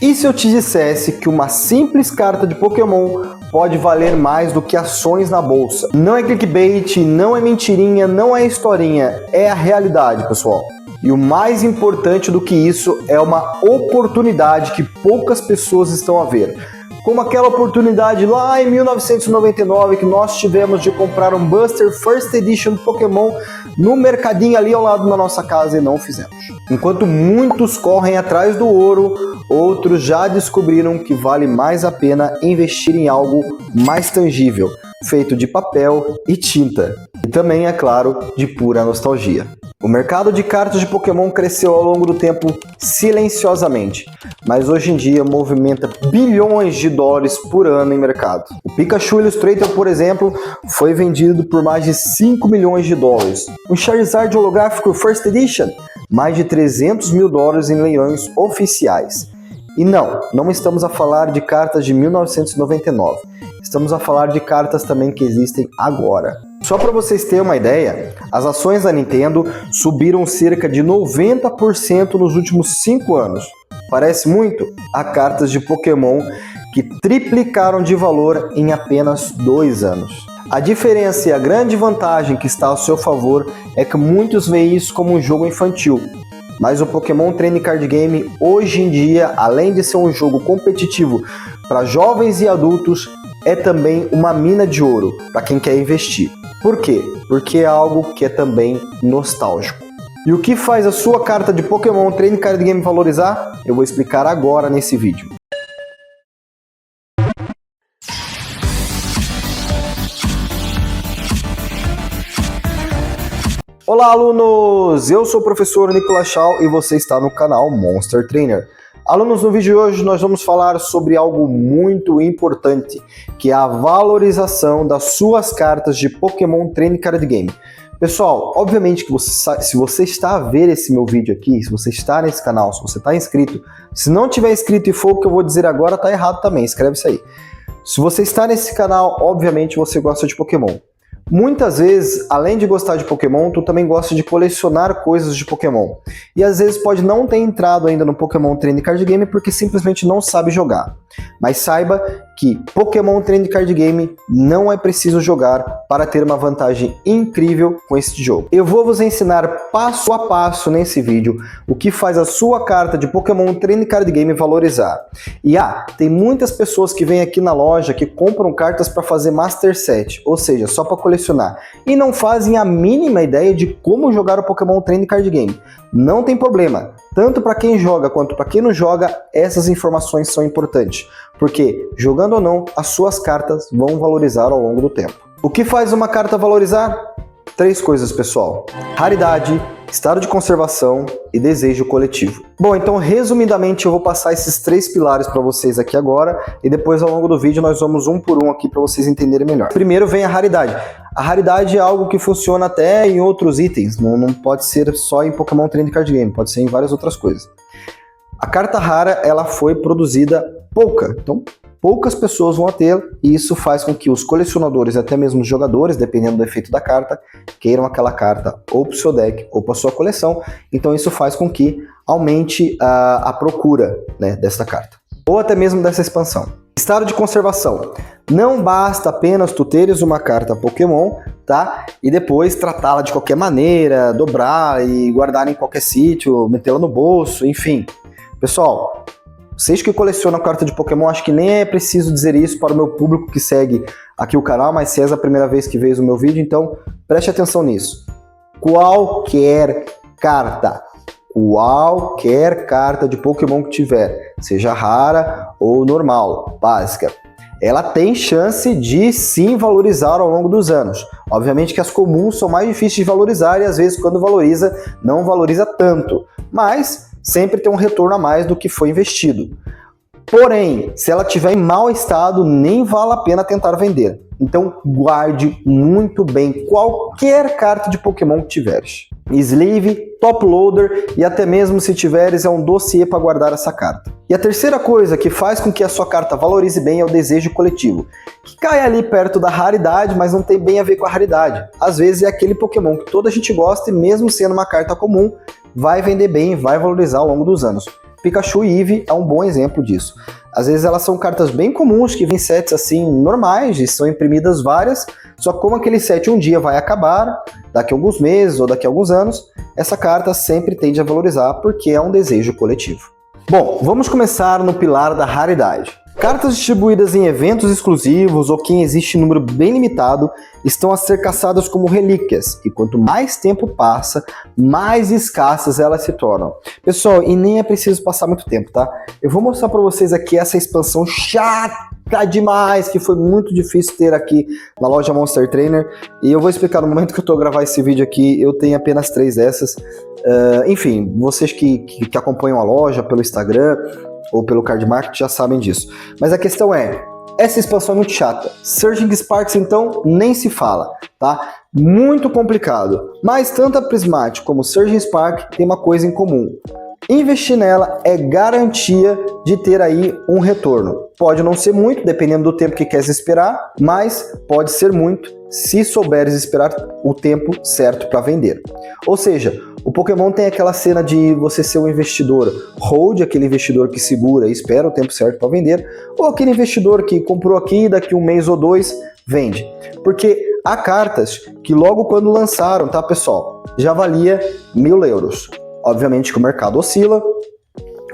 E se eu te dissesse que uma simples carta de Pokémon pode valer mais do que ações na bolsa? Não é clickbait, não é mentirinha, não é historinha, é a realidade, pessoal. E o mais importante do que isso é uma oportunidade que poucas pessoas estão a ver. Como aquela oportunidade lá em 1999 que nós tivemos de comprar um Buster First Edition Pokémon no mercadinho ali ao lado da nossa casa e não fizemos. Enquanto muitos correm atrás do ouro, outros já descobriram que vale mais a pena investir em algo mais tangível, feito de papel e tinta. E também, é claro, de pura nostalgia. O mercado de cartas de Pokémon cresceu ao longo do tempo silenciosamente, mas hoje em dia movimenta bilhões de dólares por ano em mercado. O Pikachu Illustrator, por exemplo, foi vendido por mais de 5 milhões de dólares. O Charizard holográfico First Edition, mais de 300 mil dólares em leilões oficiais. E não estamos a falar de cartas de 1999, estamos a falar de cartas também que existem agora. Só para vocês terem uma ideia, as ações da Nintendo subiram cerca de 90% nos últimos 5 anos. Parece muito? Há cartas de Pokémon que triplicaram de valor em apenas 2 anos. A diferença e a grande vantagem que está ao seu favor é que muitos veem isso como um jogo infantil. Mas o Pokémon Trading Card Game, hoje em dia, além de ser um jogo competitivo para jovens e adultos, é também uma mina de ouro para quem quer investir. Por quê? Porque é algo que é também nostálgico. E o que faz a sua carta de Pokémon Trading Card Game valorizar? Eu vou explicar agora nesse vídeo. Olá, alunos! Eu sou o professor Nicolas Shaw e você está no canal Monster Trainer. Alunos, no vídeo de hoje nós vamos falar sobre algo muito importante, que é a valorização das suas cartas de Pokémon Trading Card Game. Pessoal, obviamente que se você está a ver esse meu vídeo aqui, se você está nesse canal, se você está inscrito, se não tiver inscrito e for o que eu vou dizer agora, está errado também, escreve isso aí. Se você está nesse canal, obviamente você gosta de Pokémon. Muitas vezes, além de gostar de Pokémon, tu também gosta de colecionar coisas de Pokémon. E às vezes pode não ter entrado ainda no Pokémon Trading Card Game porque simplesmente não sabe jogar. Mas saiba que Pokémon Trading Card Game não é preciso jogar para ter uma vantagem incrível com esse jogo. Eu vou vos ensinar passo a passo nesse vídeo o que faz a sua carta de Pokémon Trading Card Game valorizar. E tem muitas pessoas que vêm aqui na loja que compram cartas para fazer Master Set, ou seja, só para colecionar, e não fazem a mínima ideia de como jogar o Pokémon Trading Card Game. Não tem problema, tanto para quem joga quanto para quem não joga, essas informações são importantes, porque jogando ou não, as suas cartas vão valorizar ao longo do tempo. O que faz uma carta valorizar? 3 coisas, pessoal: raridade, estado de conservação e desejo coletivo. Bom, então resumidamente eu vou passar esses 3 pilares para vocês aqui agora e depois ao longo do vídeo nós vamos um por um aqui para vocês entenderem melhor. Primeiro vem a raridade. A raridade é algo que funciona até em outros itens, não pode ser só em Pokémon Trading Card Game, pode ser em várias outras coisas. A carta rara, ela foi produzida pouca, então poucas pessoas vão a tê-la, e isso faz com que os colecionadores, até mesmo os jogadores, dependendo do efeito da carta, queiram aquela carta ou para o seu deck ou para a sua coleção. Então isso faz com que aumente a procura, né, dessa carta, ou até mesmo dessa expansão. Estado de conservação. Não basta apenas tu teres uma carta Pokémon, tá? E depois tratá-la de qualquer maneira, dobrar e guardar em qualquer sítio, metê-la no bolso, enfim. Pessoal, vocês que colecionam carta de Pokémon, acho que nem é preciso dizer isso para o meu público que segue aqui o canal, mas se é a primeira vez que vês o meu vídeo, então preste atenção nisso. Qualquer carta de Pokémon que tiver, seja rara ou normal, básica, ela tem chance de sim valorizar ao longo dos anos. Obviamente que as comuns são mais difíceis de valorizar e às vezes quando valoriza, não valoriza tanto, mas sempre tem um retorno a mais do que foi investido. Porém, se ela estiver em mau estado, nem vale a pena tentar vender. Então guarde muito bem qualquer carta de Pokémon que tiveres. Sleeve, top loader e até mesmo se tiveres um dossiê para guardar essa carta. E a terceira coisa que faz com que a sua carta valorize bem é o desejo coletivo, que cai ali perto da raridade, mas não tem bem a ver com a raridade. Às vezes é aquele Pokémon que toda a gente gosta e mesmo sendo uma carta comum, vai vender bem, vai valorizar ao longo dos anos. Pikachu e Eevee é um bom exemplo disso. Às vezes elas são cartas bem comuns, que vêm sets assim normais, e são imprimidas várias, só que como aquele set um dia vai acabar, daqui a alguns meses ou daqui a alguns anos, essa carta sempre tende a valorizar porque é um desejo coletivo. Bom, vamos começar no pilar da raridade. Cartas distribuídas em eventos exclusivos ou que existe em número bem limitado estão a ser caçadas como relíquias, e quanto mais tempo passa, mais escassas elas se tornam. Pessoal, e nem é preciso passar muito tempo, tá? Eu vou mostrar para vocês aqui essa expansão chata demais, que foi muito difícil ter aqui na loja Monster Trainer, e eu vou explicar no momento que eu estou gravando esse vídeo aqui. Eu tenho apenas 3 dessas. Enfim, vocês que acompanham a loja pelo Instagram ou pelo Card Market já sabem disso. Mas a questão é, essa expansão é muito chata. Surging Sparks, então, nem se fala, tá? Muito complicado. Mas tanto a Prismatic como o Surging Spark tem uma coisa em comum. Investir nela é garantia de ter aí um retorno. Pode não ser muito, dependendo do tempo que queres esperar, mas pode ser muito se souberes esperar o tempo certo para vender. Ou seja, o Pokémon tem aquela cena de você ser um investidor hold, aquele investidor que segura e espera o tempo certo para vender, ou aquele investidor que comprou aqui e daqui um mês ou 2 vende. Porque há cartas que logo quando lançaram, tá pessoal, já valia 1.000 euros. Obviamente que o mercado oscila,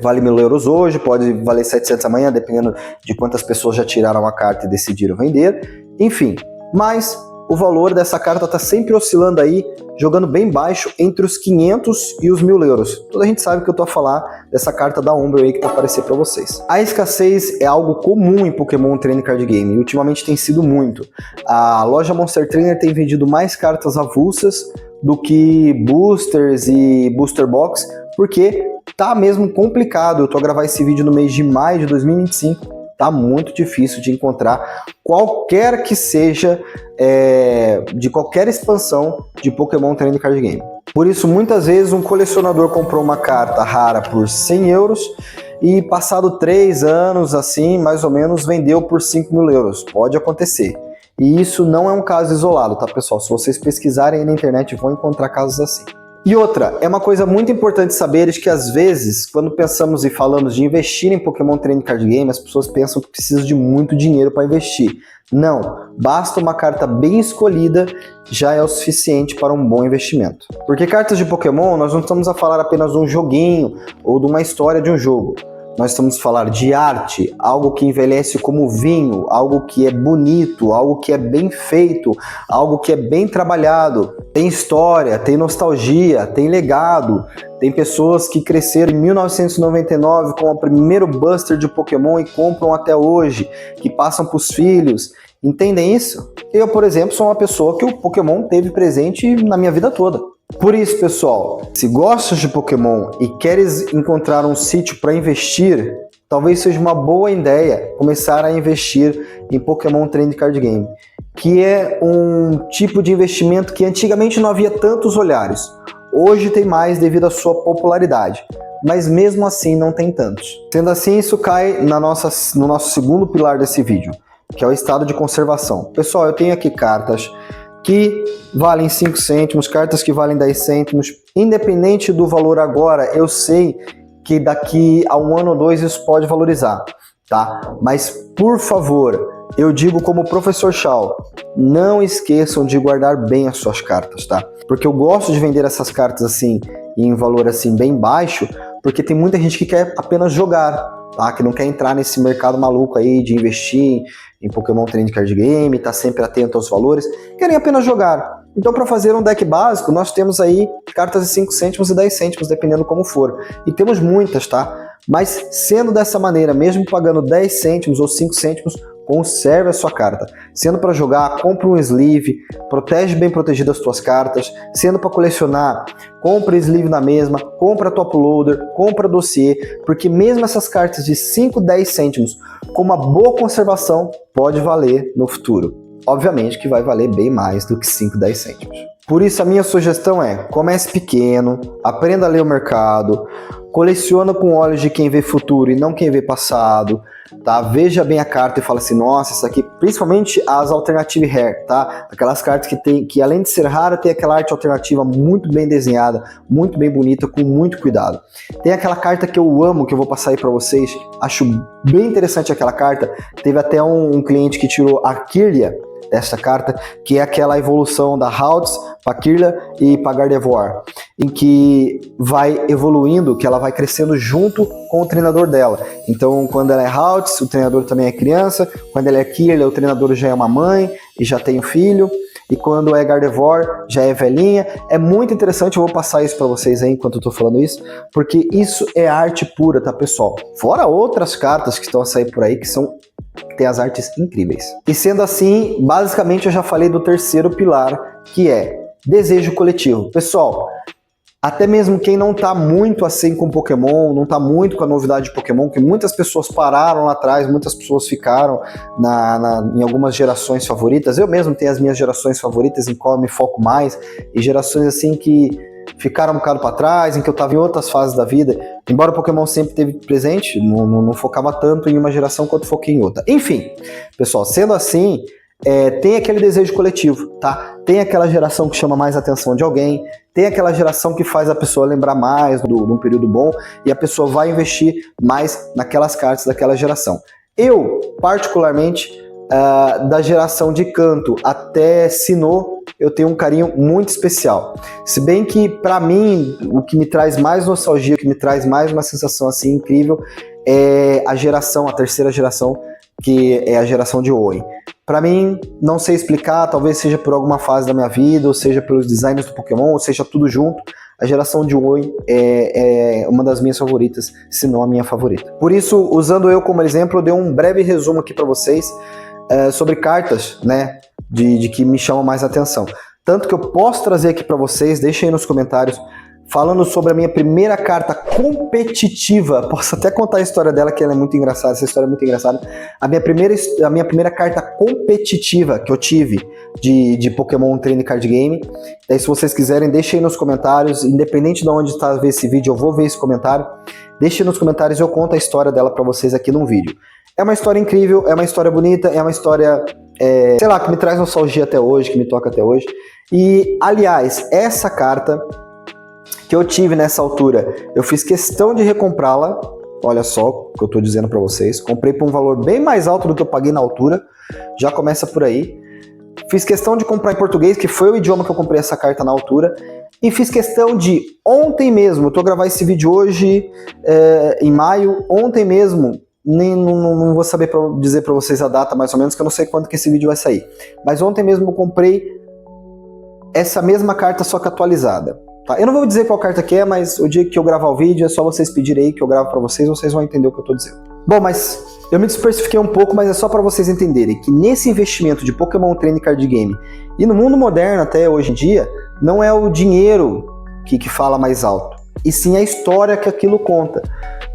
vale 1.000 euros hoje, pode valer 700 amanhã, dependendo de quantas pessoas já tiraram a carta e decidiram vender. Enfim, mas o valor dessa carta está sempre oscilando aí, jogando bem baixo entre os 500 e os 1.000 euros. Toda a gente sabe que eu estou a falar dessa carta da Umbreon aí que vai aparecer para vocês. A escassez é algo comum em Pokémon Trading Card Game e ultimamente tem sido muito. A loja Monster Trainer tem vendido mais cartas avulsas do que boosters e booster box, porque tá mesmo complicado. Eu tô a gravar esse vídeo no mês de maio de 2025. Tá muito difícil de encontrar qualquer que seja de qualquer expansão de Pokémon Trading Card Game. Por isso, muitas vezes um colecionador comprou uma carta rara por 100 euros e passado 3 anos, assim, mais ou menos, vendeu por 5.000 euros. Pode acontecer. E isso não é um caso isolado, tá, pessoal? Se vocês pesquisarem aí na internet, vão encontrar casos assim. E outra, é uma coisa muito importante saber que às vezes, quando pensamos e falamos de investir em Pokémon Trading Card Game, as pessoas pensam que precisam de muito dinheiro para investir. Não, basta uma carta bem escolhida, já é o suficiente para um bom investimento. Porque cartas de Pokémon, nós não estamos a falar apenas de um joguinho ou de uma história de um jogo. Nós estamos a falar de arte, algo que envelhece como vinho, algo que é bonito, algo que é bem feito, algo que é bem trabalhado. Tem história, tem nostalgia, tem legado. Tem pessoas que cresceram em 1999 com o primeiro Buster de Pokémon e compram até hoje, que passam para os filhos. Entendem isso? Eu, por exemplo, sou uma pessoa que o Pokémon teve presente na minha vida toda. Por isso, pessoal, se gostas de Pokémon e queres encontrar um sítio para investir, talvez seja uma boa ideia começar a investir em Pokémon Trading Card Game, que é um tipo de investimento que antigamente não havia tantos olhares. Hoje tem mais devido à sua popularidade, mas mesmo assim não tem tantos. Sendo assim, isso cai no nosso segundo pilar desse vídeo, que é o estado de conservação. Pessoal, eu tenho aqui cartas que valem 5 cêntimos, cartas que valem 10 cêntimos. Independente do valor agora, eu sei que daqui a 1 ano ou 2 isso pode valorizar, tá? Mas, por favor, eu digo como professor Shao, não esqueçam de guardar bem as suas cartas, tá? Porque eu gosto de vender essas cartas assim, em valor assim bem baixo, porque tem muita gente que quer apenas jogar, tá? Que não quer entrar nesse mercado maluco aí de investir em Pokémon Trading Card Game, tá sempre atento aos valores, querem apenas jogar. Então, para fazer um deck básico, nós temos aí cartas de 5 cêntimos e 10 cêntimos, dependendo como for. E temos muitas, tá? Mas sendo dessa maneira, mesmo pagando 10 cêntimos ou 5 cêntimos, conserve a sua carta. Sendo para jogar, compra um sleeve, protege bem protegido as tuas cartas. Sendo para colecionar, compra sleeve na mesma, compra top loader, compra dossiê, porque mesmo essas cartas de 5, 10 cêntimos, com uma boa conservação, pode valer no futuro. Obviamente que vai valer bem mais do que 5, 10 cêntimos. Por isso a minha sugestão é, comece pequeno, aprenda a ler o mercado, coleciona com olhos de quem vê futuro e não quem vê passado, tá? Veja bem a carta e fala assim, nossa, isso aqui, principalmente as Alternative Rare, tá? Aquelas cartas que além de ser rara, tem aquela arte alternativa muito bem desenhada, muito bem bonita, com muito cuidado. Tem aquela carta que eu amo, que eu vou passar aí pra vocês, acho bem interessante aquela carta. Teve até um cliente que tirou a Kirlia dessa carta, que é aquela evolução da Haltz para Kirlia e para Gardevoir, em que vai evoluindo, que ela vai crescendo junto com o treinador dela. Então, quando ela é Haltz, o treinador também é criança. Quando ela é Kirlia, o treinador já é uma mãe e já tem um filho. E quando é Gardevoir, já é velhinha. É muito interessante, eu vou passar isso para vocês aí enquanto eu tô falando isso, porque isso é arte pura, tá, pessoal? Fora outras cartas que estão a sair por aí, que tem as artes incríveis. E sendo assim, basicamente eu já falei do terceiro pilar, que é desejo coletivo. Pessoal, até mesmo quem não tá muito assim com Pokémon, não tá muito com a novidade de Pokémon, que muitas pessoas pararam lá atrás, muitas pessoas ficaram em algumas gerações favoritas. Eu mesmo tenho as minhas gerações favoritas em qual eu me foco mais, e gerações assim que ficaram um bocado para trás, em que eu tava em outras fases da vida. Embora o Pokémon sempre teve presente, não focava tanto em uma geração quanto foquei em outra. Enfim, pessoal, sendo assim, tem aquele desejo coletivo, tá? Tem aquela geração que chama mais a atenção de alguém, tem aquela geração que faz a pessoa lembrar mais de um período bom, e a pessoa vai investir mais naquelas cartas daquela geração. Eu, particularmente, da geração de Kanto até Sinnoh, eu tenho um carinho muito especial. Se bem que, para mim, o que me traz mais nostalgia, o que me traz mais uma sensação assim incrível, é a terceira geração, que é a geração de Hoenn. Para mim, não sei explicar, talvez seja por alguma fase da minha vida, ou seja pelos designs do Pokémon, ou seja tudo junto. A geração de Hoenn é uma das minhas favoritas, se não a minha favorita. Por isso, usando eu como exemplo, eu dei um breve resumo aqui para vocês sobre cartas, né, de que me chamam mais atenção. Tanto que eu posso trazer aqui para vocês, deixem aí nos comentários, falando sobre a minha primeira carta competitiva. Posso até contar a história dela, que ela é muito engraçada, essa história é muito engraçada. A minha primeira carta competitiva que eu tive de Pokémon Trading Card Game. Daí, se vocês quiserem, deixem aí nos comentários, independente de onde está ver esse vídeo, eu vou ver esse comentário. Deixem nos comentários e eu conto a história dela para vocês aqui num vídeo. É uma história incrível, é uma história bonita, é uma história, sei lá, que me traz nostalgia até hoje, que me toca até hoje. E, aliás, essa carta que eu tive nessa altura, eu fiz questão de recomprá-la. Olha só o que eu estou dizendo para vocês. Comprei por um valor bem mais alto do que eu paguei na altura. Já começa por aí. Fiz questão de comprar em português, que foi o idioma que eu comprei essa carta na altura. E fiz questão de, ontem mesmo, eu tô gravando esse vídeo hoje, em maio, ontem mesmo, não vou saber dizer para vocês a data mais ou menos, que eu não sei quando que esse vídeo vai sair. Mas ontem mesmo eu comprei essa mesma carta, só que atualizada. Tá? Eu não vou dizer qual carta que é, mas o dia que eu gravar o vídeo é só vocês pedirem aí que eu gravo para vocês vão entender o que eu tô dizendo. Bom, mas eu me dispersifiquei um pouco, mas é só para vocês entenderem que nesse investimento de Pokémon Trading Card Game e no mundo moderno até hoje em dia, não é o dinheiro que fala mais alto, e sim a história que aquilo conta.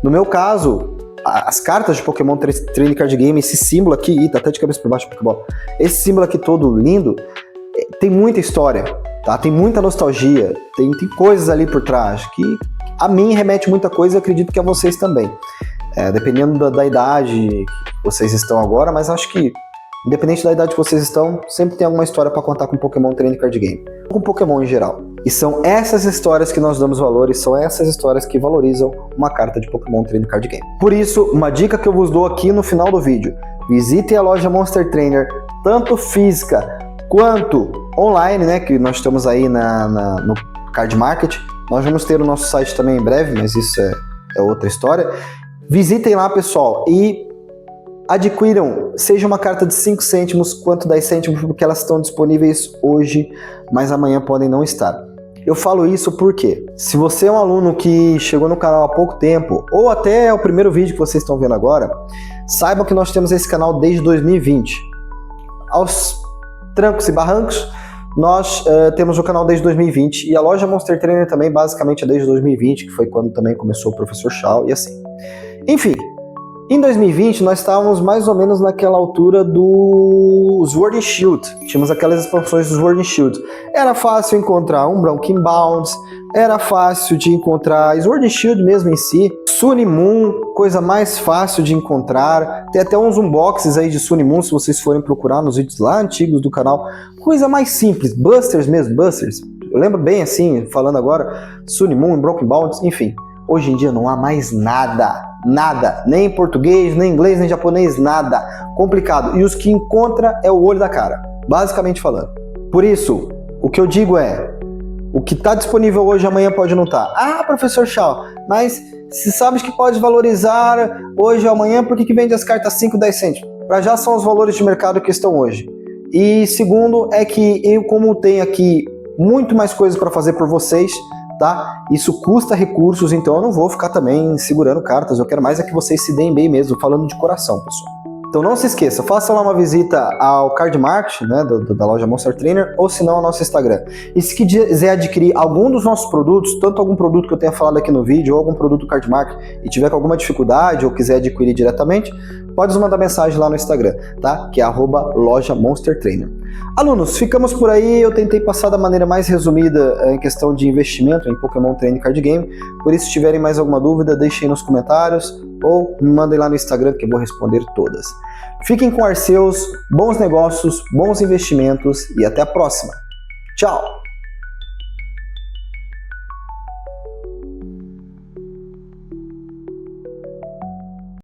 No meu caso, as cartas de Pokémon Trading Card Game, esse símbolo aqui, tá até de cabeça por baixo, Pokébola, esse símbolo aqui todo lindo, tem muita história, tá? Tem muita nostalgia, tem coisas ali por trás que a mim remete muita coisa e acredito que a vocês também. Dependendo da idade que vocês estão agora, mas acho que independente da idade que vocês estão, sempre tem alguma história para contar com Pokémon Trading Card Game, com Pokémon em geral. E são essas histórias que nós damos valor, e são essas histórias que valorizam uma carta de Pokémon Trading Card Game. Por isso, uma dica que eu vos dou aqui no final do vídeo: visitem a loja Monster Trainer, tanto física quanto online, né, que nós estamos aí no Card Market. Nós vamos ter o nosso site também em breve, mas isso é outra história. Visitem lá, pessoal, e adquiram, seja uma carta de 5 cêntimos quanto 10 cêntimos, porque elas estão disponíveis hoje, mas amanhã podem não estar. Eu falo isso porque, se você é um aluno que chegou no canal há pouco tempo, ou até é o primeiro vídeo que vocês estão vendo agora, saibam que nós temos esse canal desde 2020. Aos trancos e barrancos, nós temos o canal desde 2020, e a loja Monster Trainer também basicamente é desde 2020, que foi quando também começou o Professor Chao e assim. Enfim, Em 2020, nós estávamos mais ou menos naquela altura do Sword and Shield. Tínhamos aquelas expansões do Sword and Shield. Era fácil encontrar um Broken Bounds, era fácil de encontrar Sword and Shield mesmo em si. Sun e Moon, coisa mais fácil de encontrar. Tem até uns unboxes aí de Sun e Moon, se vocês forem procurar nos vídeos lá antigos do canal. Coisa mais simples, Busters mesmo, Busters. Eu lembro bem assim, falando agora, Sun e Moon, Broken Bounds, enfim. Hoje em dia não há mais nada, nem em português, nem em inglês, nem em japonês, nada. Complicado. E os que encontra é o olho da cara, basicamente falando. Por isso, o que eu digo é, o que está disponível hoje, amanhã pode não estar. Ah, professor Shao, mas se sabe que pode valorizar hoje ou amanhã, por que vende as cartas 5, 10 cêntimos? Para já são os valores de mercado que estão hoje. E segundo é que eu, como tenho aqui muito mais coisas para fazer por vocês, tá? Isso custa recursos, então eu não vou ficar também segurando cartas, eu quero mais é que vocês se deem bem mesmo, falando de coração, pessoal. Então não se esqueça, faça lá uma visita ao Card Market, né, da loja Monster Trainer, ou se não ao nosso Instagram. E se quiser adquirir algum dos nossos produtos, tanto algum produto que eu tenha falado aqui no vídeo, ou algum produto do Card Market, e tiver com alguma dificuldade, ou quiser adquirir diretamente, pode nos mandar mensagem lá no Instagram, tá? Que é @loja Monster Trainer. Alunos, ficamos por aí, eu tentei passar da maneira mais resumida em questão de investimento em Pokémon Trading Card Game, por isso se tiverem mais alguma dúvida, deixem nos comentários, ou me mandem lá no Instagram que eu vou responder todas. Fiquem com Arceus, bons negócios, bons investimentos e até a próxima. Tchau!